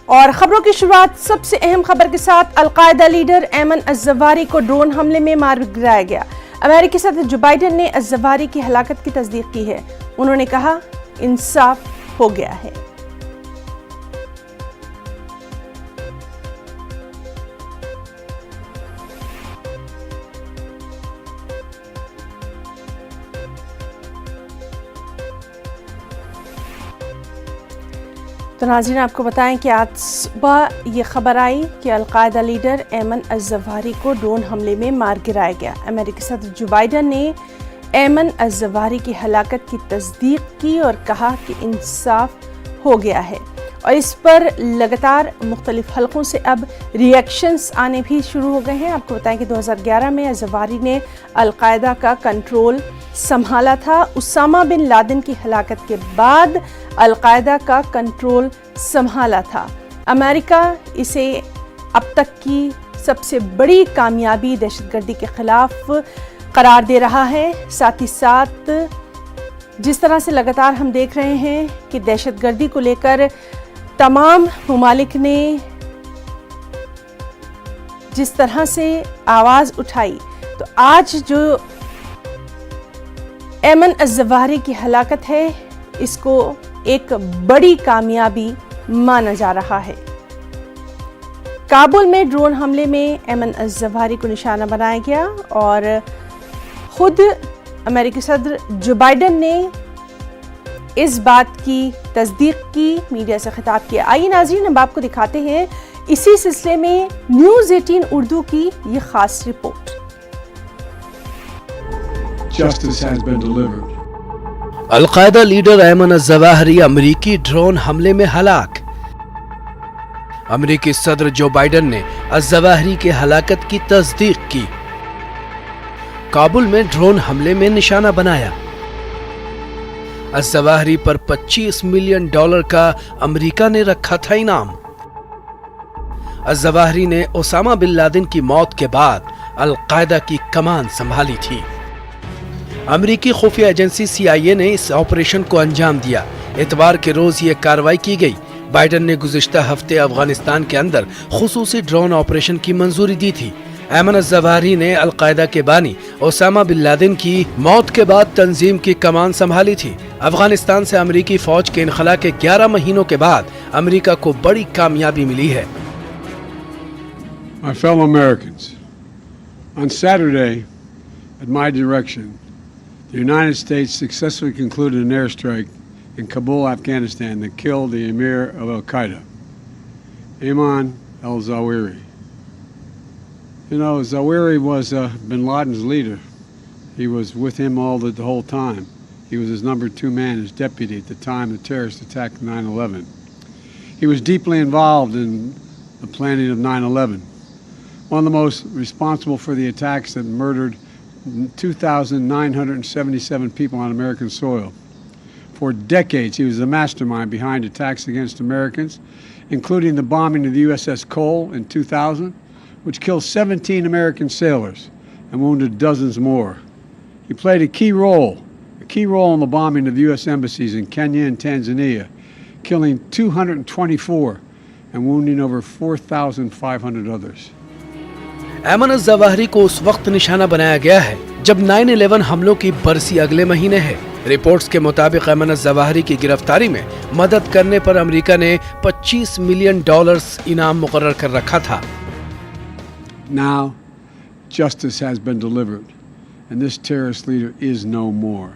اور خبروں کی شروعات سب سے اہم خبر کے ساتھ القاعدہ لیڈر ایمن الزواری کو ڈرون حملے میں مار گرایا گیا۔ امریکی صدر جو بائیڈن نے الزواری کی ہلاکت کی تصدیق کی ہے۔ انہوں نے کہا انصاف ہو گیا ہے۔ تو ناظرین آپ کو بتائیں کہ آج صبح یہ خبر آئی کہ القاعدہ لیڈر ایمن الزواری کو ڈرون حملے میں مار گرایا گیا۔ امریکی صدر جو بائیڈن نے ایمن الزواری کی ہلاکت کی تصدیق کی اور کہا کہ انصاف ہو گیا ہے، اور اس پر لگاتار مختلف حلقوں سے اب ریئیکشنز آنے بھی شروع ہو گئے ہیں۔ آپ کو بتائیں کہ 2011 میں الزواری نے القاعدہ کا کنٹرول سنبھالا تھا۔ اسامہ بن لادن کی ہلاکت کے بعد القاعدہ کا کنٹرول سنبھالا تھا۔ امریکہ اسے اب تک کی سب سے بڑی کامیابی دہشت گردی کے خلاف قرار دے رہا ہے۔ ساتھ ہی ساتھ جس طرح سے لگاتار ہم دیکھ رہے ہیں کہ دہشت گردی کو لے کر تمام ممالک نے جس طرح سے آواز اٹھائی، تو آج جو ایمن الزواری کی ہلاکت ہے اس کو ایک بڑی کامیابی مانا جا رہا ہے۔ کابل میں ڈرون حملے میں ایمن الزواری کو نشانہ بنایا گیا اور خود امریکی صدر جو بائیڈن نے اس بات کی تصدیق کی، میڈیا سے خطاب کیا۔ آئیے ناظرین اب آپ کو دکھاتے ہیں اسی سلسلے میں نیوز 18 اردو کی یہ خاص رپورٹ۔ Justice has been delivered. القاعدہ لیڈر ایمن الزواہری امریکی ڈرون حملے میں ہلاک۔ امریکی صدر جو بائیڈن نے الزواہری کے ہلاکت کی تصدیق کی۔ کابل میں ڈرون حملے میں نشانہ بنایا۔ الزواہری پر $25 ملین کا امریکہ نے رکھا تھا انعام۔ الزواہری نے اسامہ بن لادن کی موت کے بعد القاعدہ کی کمان سنبھالی تھی۔ امریکی خفیہ ایجنسی CIA نے اس آپریشن کو انجام دیا۔ اتوار کے روز یہ کارروائی کی گئی۔ بائیڈن نے گزشتہ ہفتے افغانستان کے اندر خصوصی ڈرون آپریشن کی منظوری دی تھی۔ ایمن الزواہری نے القاعدہ کے بانی اسامہ بن لادن کی موت کے بعد تنظیم کی کمان سنبھالی تھی۔ افغانستان سے امریکی فوج کے انخلا کے 11 مہینوں کے بعد امریکہ کو بڑی کامیابی ملی ہے۔ My fellow Americans, on Saturday, at my direction, the United States successfully concluded an airstrike in Kabul, Afghanistan that killed the emir of Al-Qaeda, Ayman al-Zawahiri. You know, Zawahiri was bin Laden's leader. He was with him the whole time. He was his number 2 man, his deputy at the time the terrorist attack of 9/11. He was deeply involved in the planning of 9/11. One of the most responsible for the attacks that murdered 2,977 people on American soil. For decades, he was the mastermind behind attacks against Americans, including the bombing of the USS Cole in 2000, which killed 17 American sailors and wounded dozens more. He played a key role in the bombing of U.S. embassies in Kenya and Tanzania, killing 224 and wounding over 4,500 others. Aiman al Zawahiri کو اس وقت نشانہ بنایا گیا ہے جب 9/11 حملوں کی برسی اگلے مہینے ہے۔ رپورٹس کے مطابق ایمن الزواہری کی گرفتاری میں مدد کرنے پر امریکہ نے $25 ملین انعام مقرر کر رکھا تھا۔ Now, justice has been delivered, and this terrorist leader is no more.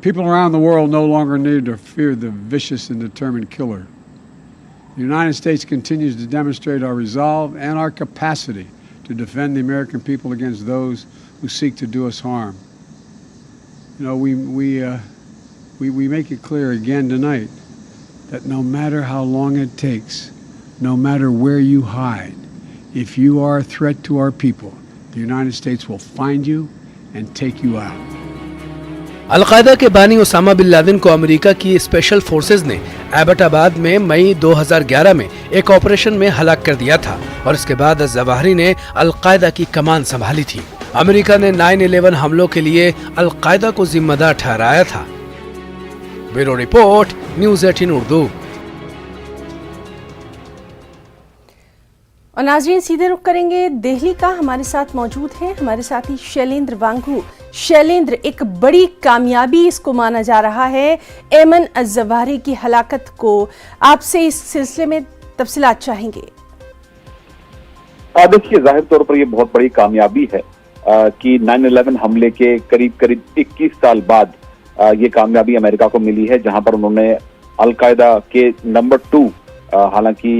People around the world no longer need to fear the vicious and determined killer. The United States continues to demonstrate our resolve and our capacity to defend the American people against those who seek to do us harm. You know, we make it clear again tonight that no matter how long it takes, no matter where you hide, if you are a threat to our people, the United States will find you and take you out. القاعدہ کے بانی Usama bin Laden کو امریکہ کی special forces نے Abbott آباد میں مئی 2011 میں ایک operation میں ہلاک کر دیا تھا، اور اس کے بعد الزواہری نے القاعدہ کی کمان سنبھالی تھی۔ امریکہ نے 9/11 حملوں کے لیے القاعدہ کو ذمہ دار ٹھہرایا تھا۔ Bureau report, news 18 Urdu. और नाज़रीन सीधे रुख करेंगे दिल्ली का, हमारे साथ मौजूद हैं हमारे साथी शैलेंद्र वांगू। शैलेंद्र, एक बड़ी कामयाबी इसको माना जा रहा है एमन अज़वारी की हलाकत को, आपसे इस सिलसिले में तफसीलात चाहेंगे। देखिए, जाहिर तौर पर ये बहुत बड़ी कामयाबी है कि 9/11 हमले के करीब 21 साल बाद ये कामयाबी अमेरिका को मिली है, जहां पर उन्होंने अल-कायदा के नंबर 2, हालांकि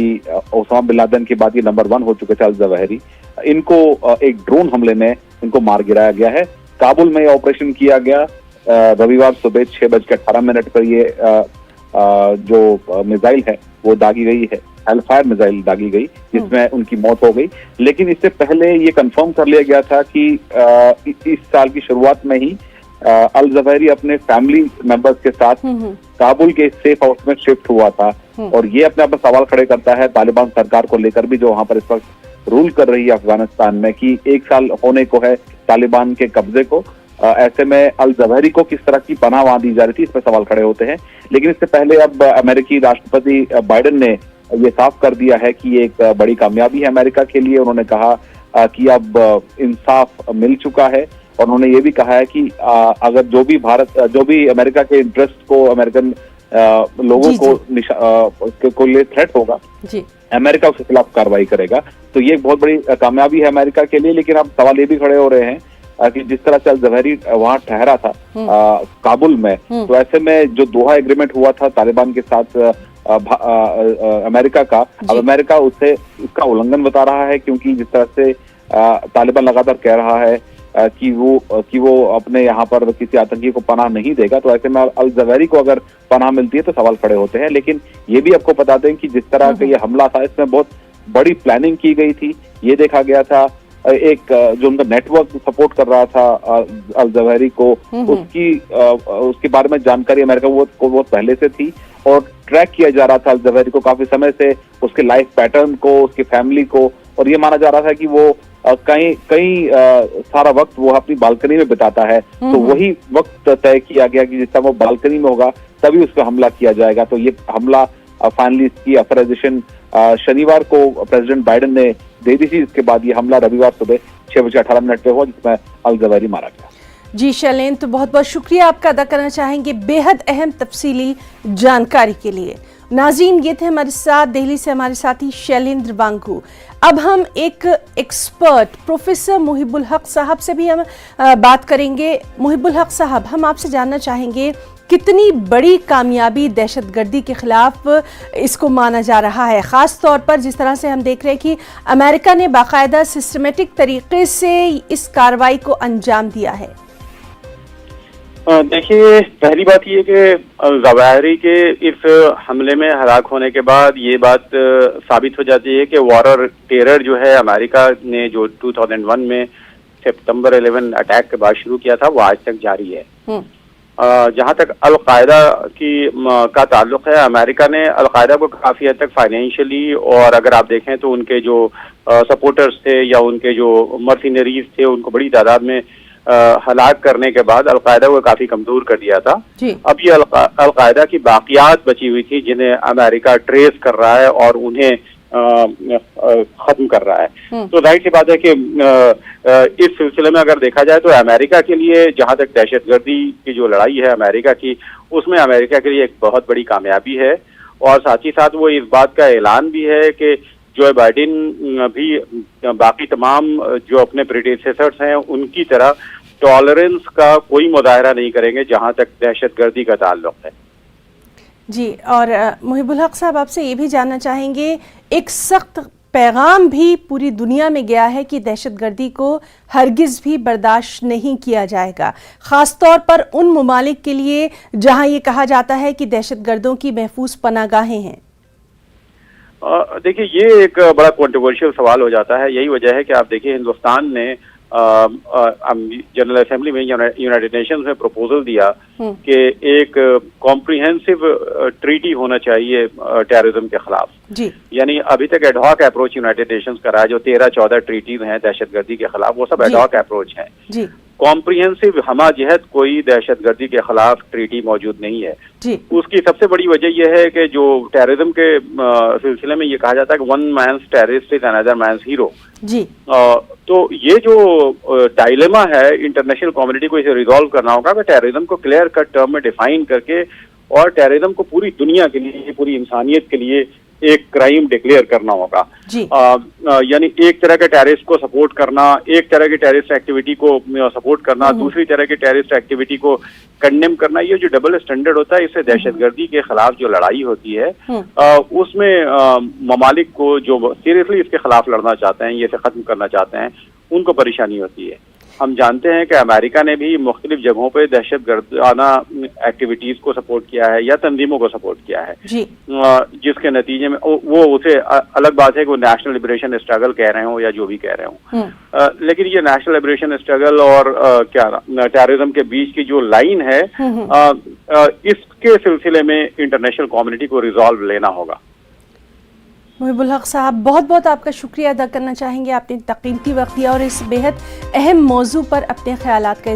ओसामा बिन लादेन के बाद ये नंबर 1 हो चुके थे अल-ज़वाहिरी, इनको एक ड्रोन हमले में इनको मार गिराया गया है। काबुल में ये ऑपरेशन किया गया। रविवार सुबह 6:18 पर ये जो मिसाइल है वो दागी गई है, हेलफायर मिसाइल दागी गई, जिसमें उनकी मौत हो गई। लेकिन इससे पहले ये कंफर्म कर लिया गया था कि इस साल की शुरुआत में ही अल-ज़वाहिरी अपने फैमिली मेंबर्स के साथ काबुल के सेफ हाउस में शिफ्ट हुआ था। और ये अपने आप में सवाल खड़े करता है तालिबान सरकार को लेकर भी, जो वहां पर इस वक्त रूल कर रही है अफगानिस्तान में, कि 1 साल होने को है तालिबान के कब्जे को। ऐसे में अल-ज़वाहिरी को किस तरह की पनाह वहां दी जा रही थी, इस पर सवाल खड़े होते हैं। लेकिन इससे पहले अब अमेरिकी राष्ट्रपति बाइडेन ने ये साफ कर दिया है कि ये एक बड़ी कामयाबी है अमेरिका के लिए। उन्होंने कहा कि अब इंसाफ मिल चुका है, और उन्होंने ये भी कहा है कि अगर जो भी अमेरिका के इंटरेस्ट को, अमेरिकन लोगों को लिए थ्रेट होगा, अमेरिका उसके खिलाफ कार्रवाई करेगा। तो ये एक बहुत बड़ी कामयाबी है अमेरिका के लिए। लेकिन अब सवाल ये भी खड़े हो रहे हैं कि जिस तरह से अल-ज़वाहिरी वहां ठहरा था काबुल में, तो ऐसे में जो दोहा एग्रीमेंट हुआ था तालिबान के साथ अमेरिका का, अब अमेरिका उसका उल्लंघन बता रहा है, क्योंकि जिस तरह से तालिबान लगातार कह रहा है कि वो अपने यहाँ पर किसी आतंकी को पनाह नहीं देगा। तो ऐसे में अल-ज़वाहिरी को अगर पनाह मिलती है तो सवाल खड़े होते हैं। लेकिन ये भी आपको बता दें कि जिस तरह का ये हमला था, इसमें बहुत बड़ी प्लानिंग की गई थी। ये देखा गया था, एक जो उनका नेटवर्क सपोर्ट कर रहा था अल-ज़वाहिरी को, उसके बारे में जानकारी अमेरिका को बहुत पहले से थी, और ट्रैक किया जा रहा था अल-ज़वाहिरी को काफी समय से, उसके लाइफ पैटर्न को, उसकी फैमिली को। और ये माना जा रहा था कि वो कई सारा वक्त वो अपनी बालकनी में बिताता है, तो वही वक्त तय किया गया कि जिस समय वो बालकनी में होगा तभी उस पर हमला किया जाएगा। तो ये हमला फाइनली, इसकी ऑथराइजेशन शनिवार को प्रेसिडेंट बाइडेन ने दे दी थी। इसके बाद ये हमला रविवार सुबह 6:18 पे हुआ, जिसमें अल-ज़वाहिरी मारा गया। जी शैलेंद्र, तो बहुत बहुत शुक्रिया आपका अदा करना चाहेंगे बेहद अहम तफसीली जानकारी के लिए। नाज़रीन, ये थे हमारे साथ दिल्ली से हमारे साथी शैलेंद्र वांगू। अब हम एक एक्सपर्ट प्रोफेसर मुहिबुल हक साहब से भी हम बात करेंगे। मुहिबुल हक साहब, हम आपसे जानना चाहेंगे कितनी बड़ी कामयाबी दहशतगर्दी के खिलाफ इसको माना जा रहा है, ख़ास तौर पर जिस तरह से हम देख रहे हैं कि अमेरिका ने बाकायदा सिस्टमेटिक तरीके से इस कार्रवाई को अंजाम दिया है। देखिए, पहली बात ये कि अल-ज़वाहिरी के इस हमले में हलाक होने के बाद ये बात साबित हो जाती है कि वॉर और टेरर जो है अमेरिका ने जो 2001 में सितंबर 11 अटैक के बाद शुरू किया था, वो आज तक जारी है। जहां तक अल-कायदा का ताल्लुक है, अमेरिका ने अल-कायदा को काफी हद तक फाइनेंशियली, और अगर आप देखें तो उनके जो सपोर्टर्स थे या उनके जो मर्सिनरीज थे, उनको बड़ी तादाद में हलाक करने के बाद अल-कायदा को काफी कमजोर कर दिया था। अब ये अल-कायदा की बाकियात बची हुई थी, जिन्हें अमेरिका ट्रेस कर रहा है और उन्हें खत्म कर रहा है। तो जाहिर सी बात है कि इस सिलसिले में अगर देखा जाए तो अमेरिका के लिए, जहां तक दहशतगर्दी की जो लड़ाई है अमेरिका की, उसमें अमेरिका के लिए एक बहुत बड़ी कामयाबी है। और साथ ही साथ वो इस बात का ऐलान भी है कि जो बाइडेन भी बाकी तमाम जो अपने प्रेडेसेसर्स हैं उनकी तरह टॉलरेंस का कोई मुजाहरा नहीं करेंगे जहां तक दहशतगर्दी का ताल्लुक है। जी, और मुहिबुल हक साहब, आपसे ये भी जानना चाहेंगे, एक सख्त पैगाम भी पूरी दुनिया में गया है कि दहशतगर्दी को हरगिज़ भी बर्दाश्त नहीं किया जाएगा, ख़ास तौर पर उन ममालिक के लिए जहां ये कहा जाता है कि दहशतगर्दों की महफूज पनागाहें हैं। देखिए, ये एक बड़ा कंट्रोवर्शियल सवाल हो जाता है। यही वजह है कि आप देखिए, हिंदुस्तान ने जनरल असेंबली में यूनाइटेड नेशंस में प्रपोजल दिया कि एक कॉम्प्रिहेंसिव ट्रीटी होना चाहिए टेररिज्म के खिलाफ। जी। यानी अभी तक एडहॉक अप्रोच यूनाइटेड नेशंस का रहा है, जो 13-14 ट्रीटीज हैं दहशतगर्दी के खिलाफ, वो सब जी। एडहॉक अप्रोच हैं। जी। कॉम्प्रिहेंसिव हमाजहत कोई दहशतगर्दी के खिलाफ ट्रीटी मौजूद नहीं है। जी। उसकी सबसे बड़ी वजह यह है कि जो टेररिज्म के सिलसिले में ये कहा जाता है कि one man's terrorist is another man's hero. जी। तो ये जो डायलेमा है, इंटरनेशनल कम्युनिटी को इसे रिजॉल्व करना होगा कि टेररिज्म को क्लियर कट टर्म में डिफाइन करके और टेररिज्म को पूरी दुनिया के लिए, पूरी इंसानियत के लिए एक क्राइम डिक्लेयर करना होगा। जी। यानी एक तरह के टेररिस्ट को सपोर्ट करना, एक तरह की टेररिस्ट एक्टिविटी को सपोर्ट करना, दूसरी तरह की टेररिस्ट एक्टिविटी को कंडेम करना, ये जो डबल स्टैंडर्ड होता है, इससे दहशतगर्दी के खिलाफ जो लड़ाई होती है उसमें ममालिक को जो सीरियसली इसके खिलाफ लड़ना चाहते हैं, ये इसे खत्म करना चाहते हैं, उनको परेशानी होती है। हम जानते हैं कि अमेरिका ने भी मुख्तलिफ जगहों पे दहशतगर्दाना एक्टिविटीज को सपोर्ट किया है या तंजीमों को सपोर्ट किया है। जी। जिसके नतीजे में वो उसे अलग बात है कि वो नेशनल लिबरेशन स्ट्रगल कह रहे हो या जो भी कह रहे हो, लेकिन ये नेशनल लिबरेशन स्ट्रगल और टेररिज्म के बीच की जो लाइन है, इसके सिलसिले में इंटरनेशनल कम्युनिटी को रिजॉल्व लेना होगा। मुहिबुल हक साहब, बहुत बहुत आपका शुक्रिया अदा करना चाहेंगे, आपने कीमती वक्त दिया और इस बेहद अहम मौजू पर अपने ख्यालात का